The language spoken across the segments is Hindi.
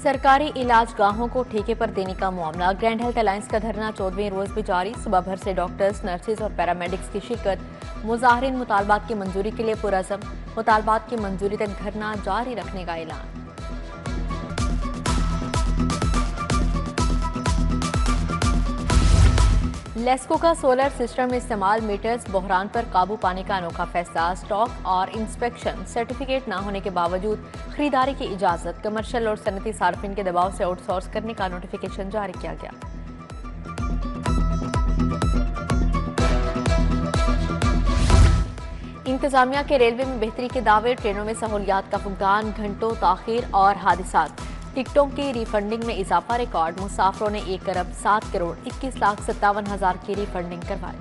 सरकारी इलाज गाहों को ठेके पर देने का मामला। ग्रैंड हेल्थ अलायंस का धरना 14वें रोज भी जारी। सुबह भर से डॉक्टर्स, नर्सेज और पैरामेडिक्स की शिरकत। मुजाहिरीन मुतालबात की मंजूरी के लिए पुरअज़म। मुतालबात की मंजूरी तक धरना जारी रखने का ऐलान। लेस्को का सोलर सिस्टम इस्तेमाल मीटर्स बहरान पर काबू पाने का अनोखा फैसला। स्टॉक और इंस्पेक्शन सर्टिफिकेट न होने के बावजूद खरीदारी की इजाजत। कमर्शियल और सनती सार्फिन के दबाव से आउटसोर्स करने का नोटिफिकेशन जारी किया गया। इंतजामिया के रेलवे में बेहतरी के दावे। ट्रेनों में सहूलियात का फुकदान, घंटों ताखीर और हादिसात। टिकटों की रिफंडिंग में इजाफा रिकॉर्ड। मुसाफरों ने 1 अरब 7 करोड़ 21,57,000 की रिफंडिंग करवाई।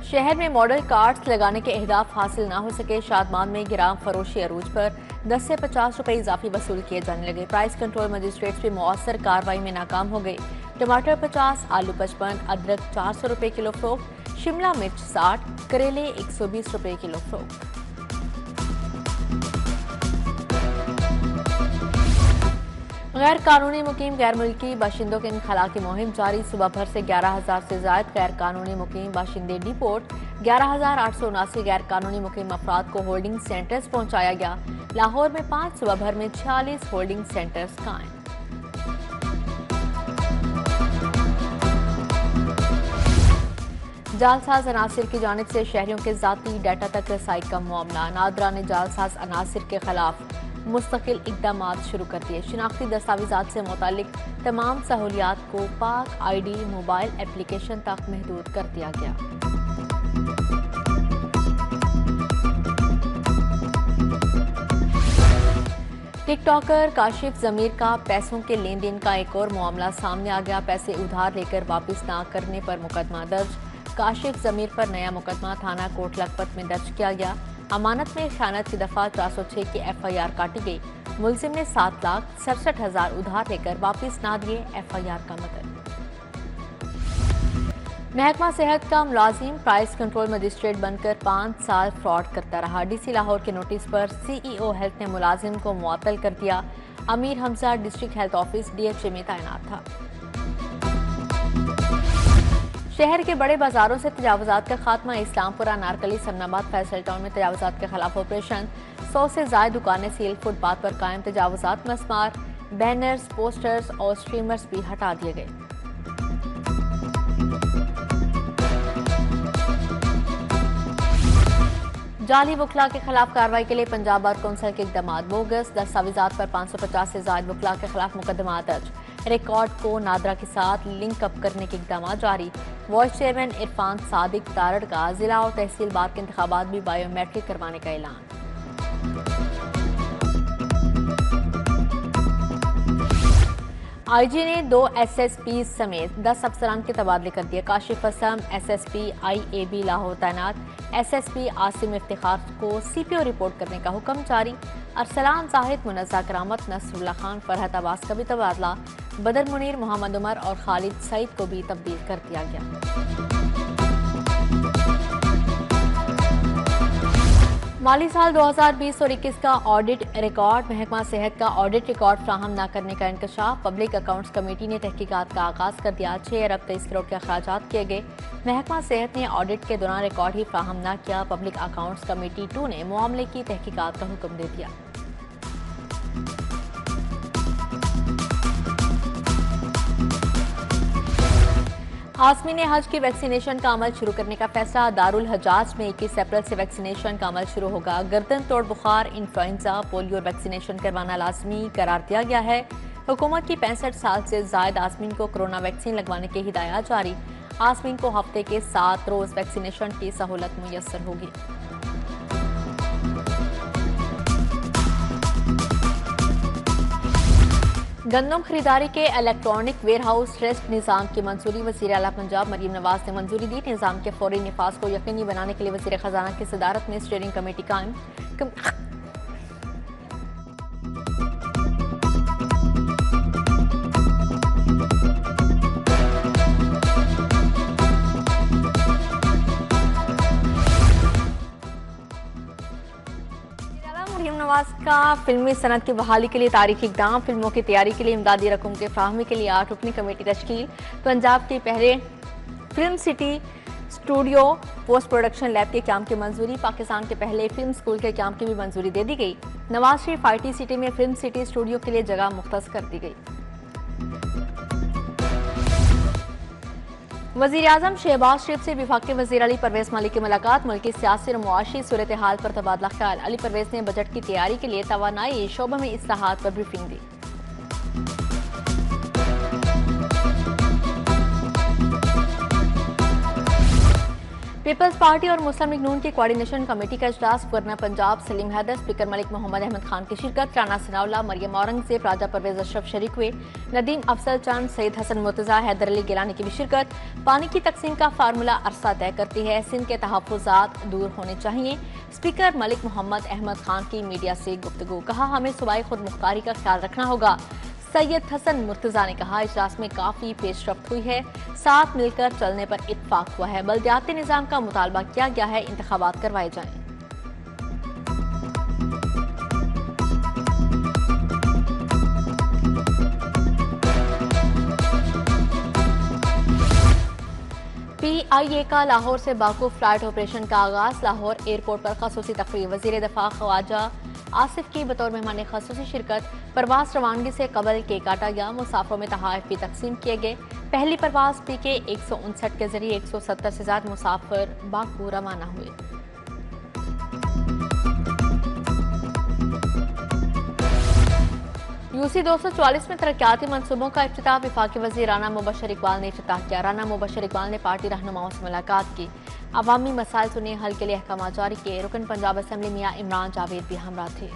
शहर में मॉडल कार्ड्स लगाने के अहदाफ हासिल ना हो सके। शादमान में गिराम फरोशी अरूज पर 10 से 50 रुपए इजाफी वसूल किए जाने लगे। प्राइस कंट्रोल मजिस्ट्रेट्स भी मौसर कार्रवाई में नाकाम हो गए। टमाटर 50, आलू 55, अदरक 400 रुपए किलो फरोख्त। शिमला मिर्च 60, करेले 120 रुपए किलो फरोख्त। गैर कानूनी मुकीम गैर मुल्की बाशिंदों के इनखला की मुहिम जारी। सुबह भर से 11,000 से ज्यादा गैर कानूनी मुकीम बाशिंदे डिपोर्ट। 11,879 गैर कानूनी मुकीम अफराद को होल्डिंग सेंटर्स पहुंचाया गया। लाहौर में 5, सुबह भर में 46 होल्डिंग सेंटर्स कायम। जालसाज अनासिर की जानिब से शहरियों के जाती डाटा तक रसाई का मामला। नादरा ने जालसाज अनासिर के खिलाफ मुस्तकिल इकदाम शुरू कर दिए। शिनाख्ती दस्तावेजात से मुतालिक तमाम सहूलियात को पाक ID मोबाइल एप्लीकेशन तक महदूद कर दिया गया। टिकटॉकर काशिफ जमीर का पैसों के लेन देन का एक और मामला सामने आ गया। पैसे उधार लेकर वापस ना करने पर मुकदमा दर्ज। काशिफ जमीर पर नया मुकदमा थाना कोट लखपत में दर्ज किया गया। अमानत में खयानत की दफा 406 की FIR काटी गई। मुलजिम ने 7,67,000 उधार लेकर वापस ना दिए। FIR का मतलब। महकमा सेहत का मुलाजिम प्राइस कंट्रोल मजिस्ट्रेट बनकर 5 साल फ्रॉड करता रहा। DC लाहौर के नोटिस पर CEO हेल्थ ने मुलाजिम को मुअत्तल कर दिया। Amir Hamza district health office DHA में तैनात था। शहर के बड़े बाजारों से तजावुजात का खात्मा। इस्लामपुरा, नारकली, समनाबाद, फैसल टाउन में तजावुजात के खिलाफ ऑपरेशन। 100 से ज्यादा दुकानें सील। फुटपाथ पर कायम तजावुजात मस्मार। बैनर्स, पोस्टर्स और स्ट्रीमर्स भी हटा दिए गए। जाली वकला के खिलाफ कार्रवाई के लिए पंजाब बार कौंसिल के इकदाम। बोगस दस्तावेजात पर 550 से ज्यादा वकला के खिलाफ मुकदमा दर्ज। रिकॉर्ड को नादरा के साथ लिंक अप करने के इकदाम जारी। वाइस चेयरमैन इरफान सादिक तारड़ का जिला और तहसील बार के इंतखाबात भी बायोमेट्रिक करवाने का ऐलान। IG ने 2 SSP समेत 10 अफसरान के तबादले कर दिए। काशिफ असलम SSP IAB लाहौर तैनात। SSP आसिम इफ्तिखार को CPO रिपोर्ट करने का हुक्म जारी। अरसलान जाहिद, मुनज़्ज़ा करामत, नसरुल्लाह खान, फरहत अब्बास का भी तबादला। बदर मुनीर, मोहम्मद उमर और खालिद सईद को भी तब्दील कर दिया गया। माली साल 2020 और 21 का ऑडिट रिकॉर्ड। महकमा सेहत का ऑडिट रिकॉर्ड फ्राहम न करने का इंकशाफ। पब्लिक अकाउंट्स कमेटी ने तहकीकात का आगाज कर दिया। 6 अरब 23 करोड़ के अखराजात किए गए। महकमा सेहत ने ऑडिट के दौरान रिकॉर्ड ही फ्राहम न किया। पब्लिक अकाउंट्स कमेटी 2 ने मामले की तहकीकात का हुक्म दे दिया। आसमी ने हज की वैक्सीनेशन का अमल शुरू करने का फैसला। दारुल हजाज में 21 अप्रैल से वैक्सीनेशन का अमल शुरू होगा। गर्दन तोड़ बुखार, इन्फ्लुएंजा, पोलियो वैक्सीनेशन करवाना लाजमी करार दिया गया है। हुकूमत की 65 साल से ज्यादा आसमीन को कोरोना वैक्सीन लगवाने की हिदायत जारी। आसमीन को हफ्ते के 7 रोज वैक्सीनेशन की सहूलत मुयस्सर होगी। गंदम खरीदारी के इलेक्ट्रॉनिक वेयरहाउस ट्रस्ट निज़ाम की मंजूरी। वज़ीर आला पंजाब मरीम नवाज ने मंजूरी दी। निज़ाम के फौरी निफाज को यकीनी बनाने के लिए वज़ीर खजाना की सदारत में स्टीयरिंग कमेटी कायम। नवाज का फिल्मी सनत की बहाली के लिए तारीखी इक़दाम, फिल्मों की तैयारी के लिए इमदादी रकम के फ्राहमी के लिए 8 रुकनी कमेटी तश्कील, पंजाब के पहले film city studio post production lab के काम की मंजूरी, पाकिस्तान के पहले फिल्म स्कूल के काम की भी मंजूरी दे दी गई। नवाज शरीफ IT सिटी में फिल्म सिटी स्टूडियो के लिए जगह मुख्तस कर दी गई। वज़ीर-ए-आज़म शहबाज शरीफ से वफाकी वज़ीर अली परवेज मलिक की मुलाकात, मुल्क की सियासी और मुआशी सूरत हाल पर तबादला ख्याल। अली परवेज ने बजट की तैयारी के लिए तवानाई शोबे में इस्लाहात पर ब्रीफिंग दी। पीपल्स पार्टी और मुस्लिम लीग नून की कोऑर्डिनेशन कमेटी का इजलास, गवर्नर पंजाब सलीम हैदर, स्पीकर मलिक मोहम्मद अहमद खान की शिरकत, राना सनाउल्लाह, मरियम औरंगजेब, राजा परवेज अशरफ शरीक हुए, नदीम अफजल चंद, सईद हसन मुर्तजा, हैदर अली गिलानी की भी शिरकत। पानी की तकसीम का फार्मूला अरसा तय करती है, सिंध के तहफ़्फ़ुज़ात दूर होने चाहिए। स्पीकर मलिक मोहम्मद अहमद खान की मीडिया से गुफ्तगू, कहा हमें सूबाई खुद मुख्तारी का ख्याल रखना होगा। सैयद हसन मुर्तजा ने कहा इजलास में काफी पेशरफ्त हुई है, साथ मिलकर चलने पर इत्तेफाक हुआ है, बल्दियाती निज़ाम का मुतालबा किया गया है, इंतखाबात करवाए जाएं। PIA का लाहौर से बाकू फ्लाइट ऑपरेशन का आगाज, लाहौर एयरपोर्ट पर खसूसी तकरीब, वज़ीर दफ़ा ख्वाजा आसिफ की बतौर मेहमान खसूसी शिरकत। परवाज रवानगी से कबल केक काटा गया, मुसाफरों में तोहफ़े भी तकसीम किए गए। पहली परवाज PK 159 के जरिए 170 से ज्यादा मुसाफिर बाकू रवाना हुए। UC 244 में तरक्याती मनसूबों का इफ्तिताह, वफाकी वज़ीर राना मुबशर इकबाल ने इफ्तिताह किया। राना मुबशर इकबाल ने पार्टी रहनुमाओं से मुलाकात की, अवामी मसाइल सुने, हल के लिए अहकाम जारी किए। रुकन पंजाब असम्बली मियां इमरान जावेद भी हमरा थे।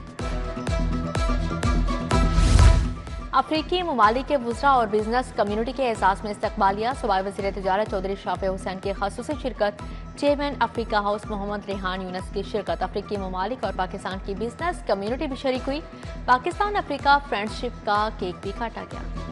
अफ्रीकी ममालिक के वुज़रा और बिजनेस कम्युनिटी के एहसास में इस्तकबालिया, सूबाई वज़ीर तिजारत चौधरी शाफे हुसैन की ख़ुसूसी शिरकत। Chairman Africa house Mohammad Rehan Younus की शिरकत। अफ्रीकी ममालिक और पाकिस्तान की बिजनेस कम्युनिटी भी शरीक हुई। पाकिस्तान अफ्रीका फ्रेंडशिप का केक भी काटा गया।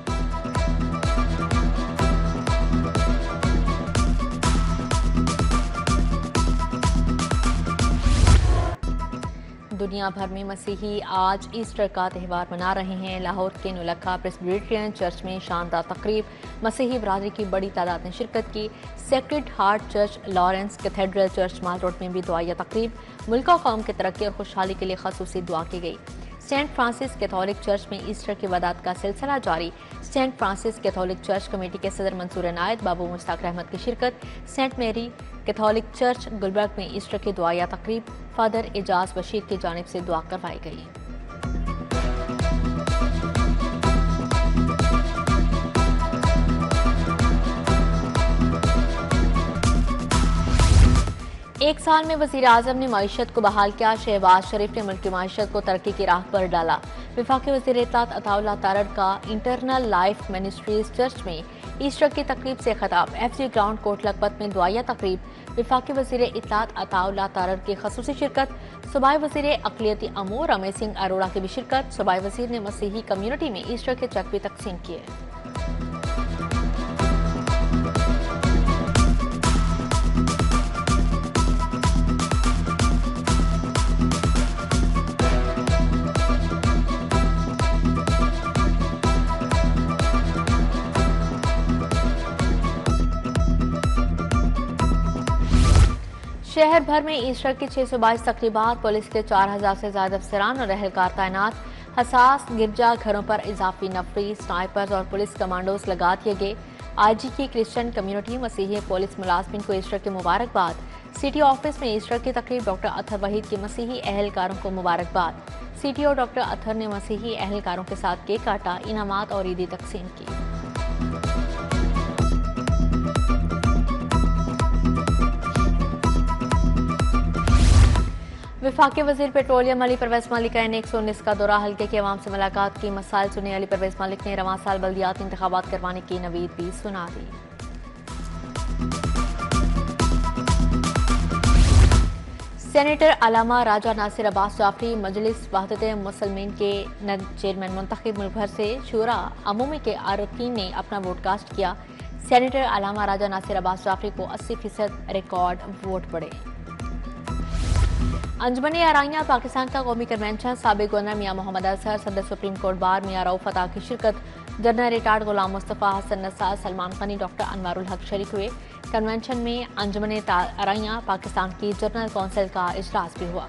दुनिया भर में मसीही आज ईस्टर का त्यौहार मना रहे हैं। लाहौर के नुलखा प्रेस्बिटेरियन चर्च में शानदार तकरीब, मसीही बरादरी की बड़ी तादाद ने शिरकत की। Sacred Heart Church, Lawrence Cathedral Church Mall Road में भी दुआया तकरीब, मुल्क और कौम की तरक्की और खुशहाली के लिए खसूसी दुआ की गई। सेंट फ्रांसिस कैथोलिक चर्च में ईस्टर की इबादत का सिलसिला जारी। Saint Francis Catholic Church committee के सदर मंसूर अनायत, बाबू मुश्ताक रहमत की शिरकत। सेंट मेरी कैथोलिक चर्च गुलबर्ग में ईस्टर की दुआया तकरीब, फादर एजाज बशीर की जानिब से दुआ करवाई गई। एक साल में वज़ीर आज़म ने मईशत को बहाल किया, शहबाज शरीफ ने मुल्क की मईशत को तरक्की की राह पर डाला। वफाकी वज़ीर इत्तलात अताउल्लाह तारड़ का इंटरनल लाइफ मिनिस्ट्रीज चर्च में ईस्टर की तकरीब से खिताब। FG ग्राउंड कोट लखपत में दुआया तकरीब, वफाकी वज़ीर इत्तलात अताउल्लाह तारड़ की खसूसी शिरकत। सूबाई वज़ीर अक़लियती अमूर रमेश सिंह अरोड़ा की भी शिरकत। सूबाई वज़ीर ने मसीही कम्युनिटी में ईस्टर के चेक भी तकसीम किए। शहर भर में ईस्टर की 622 तकरीबात, पुलिस के 4000 से ज्यादा अफसरान और अहलकार तैनात। हसास गिरजा घरों पर इजाफी नफरी, स्नाइपर्स और पुलिस कमांडोज लगा दिए गए। IG की क्रिश्चियन कम्युनिटी मसीही पुलिस मुलाजमिन को ईस्टर की मुबारकबाद। सिटी ऑफिस में ईस्टर की तकरीब, डॉक्टर अतहर वहीद की मसीही अहलकारों को मुबारकबाद। CTO डॉक्टर अतहर ने मसीही अहलकारों के साथ केक काटा, इनामात और ईदी तकसीम की। वफाकी वज़ीर पेट्रोलियम अली परवेज मलिक ने 119 का दौरा, हल्के के अवाम से मुलाकात की, मसाइल सुने। अली परवेज मलिक ने रवां साल बल्दियाती इंतखाबात करवाने की नवीद भी सुना दी। सेनेटर अलामा राजा नासिर अब्बास जाफरी मजलिस वहदत मुसलमीन के चेयरमैन मुंतखब, मुल्क भर से शुरा अमूमी के अरकान ने अपना वोट कास्ट किया। सेनेटर अलामा राजा नासिर अब्बास जाफरी को 80% रिकॉर्ड वोट पड़े। अंजुमन आराइया पाकिस्तान का कौमी कन्वेंशन साबिक गवर्नर मियां मोहम्मद अजहर, सदर सुप्रीम कोर्ट बार मियां रऊफ अता की शिरकत, जनरल रिटायर्ड गुलाम मुस्तफ़ा, हसन नसार, सलमान गनी, डॉक्टर अनवारुल हक शरीक हुए। कन्वेंशन में अंजुमन आराइया पाकिस्तान की जनरल कौंसिल का इजलास भी हुआ।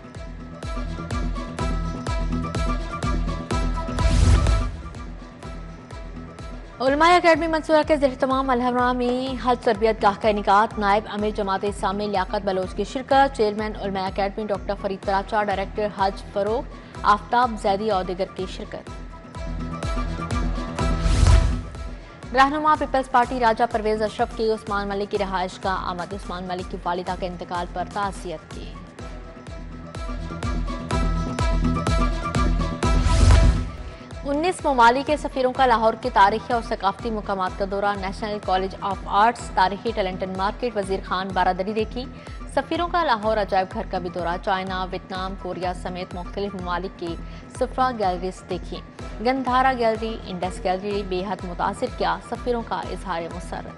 उलमा अकेडमी मंसूरा के ज़ेर-ए-तमाम अलहरा में हज तरबियत गाह का इनेकाद, नायब अमीर जमात इस्लामी लियाकत बलोच की शिरकत, चेयरमैन उलमा academy doctor Farid Paracha, director हज फरोग आफ्ताब जैदी और दीगर की शिरकत। रहनुमा पीपल्स पार्टी राजा परवेज अशरफ की उस्मान मलिक की रहायश का आमद, उस्मान मलिक की वालिदा के इंतकाल पर ताज़ियत की। 19 ममालिक के सफ़ीरों का लाहौर के तारीखी और सकाफती मुकामात का दौरा, नेशनल कॉलेज ऑफ आर्ट्स, तारीखी टैलेंट मार्केट, वजीर खान बारादरी देखी। सफ़ीरों का लाहौर अजायब घर का भी दौरा, चाइना, वियतनाम, कोरिया समेत मुख्तलिफ ममालिक की सफ़रा गैलरीज देखी। गंधारा गैलरी, इंडस गैलरी बेहद मुतासिर किया, सफ़ीरों का इजहार मुसर्रत।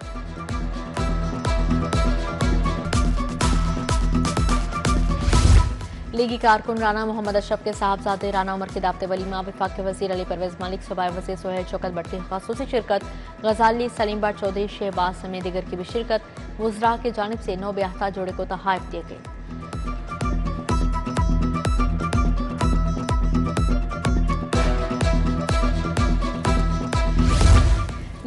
लीगी कारकुन राना मोहम्मद अशरफ के साहबजादे राना उमर के दावते वलीमा, वफाक के वजीर अली परवेज मलिक, सूबाई वजीर सोहेल शौकत भट्ट की खासूसी शिरकत, गजाली सलीम भट्ट चौधरी शहबाज समेत दीगर की भी शिरकत। वुज़रा की जानिब से 9 ब्याहता जोड़े को तोहफ़े दिए गए।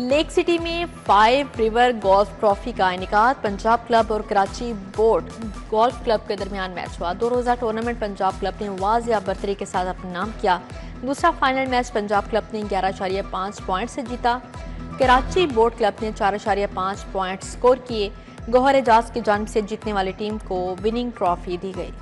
लेक सिटी में 5 रिवर गोल्फ ट्रॉफी का इनेकाद, पंजाब क्लब और कराची बोर्ड गोल्फ क्लब के दरमियान मैच हुआ। 2 रोज़ा टूर्नामेंट पंजाब क्लब ने वाज़िया बर्तरी के साथ अपने नाम किया। दूसरा फाइनल मैच पंजाब क्लब ने 11.5 पॉइंट से जीता। कराची बोर्ड क्लब ने 4.5 पॉइंट स्कोर किए। गौहर एजाज की जानिब से जीतने वाली टीम को विनिंग ट्रॉफी दी गई।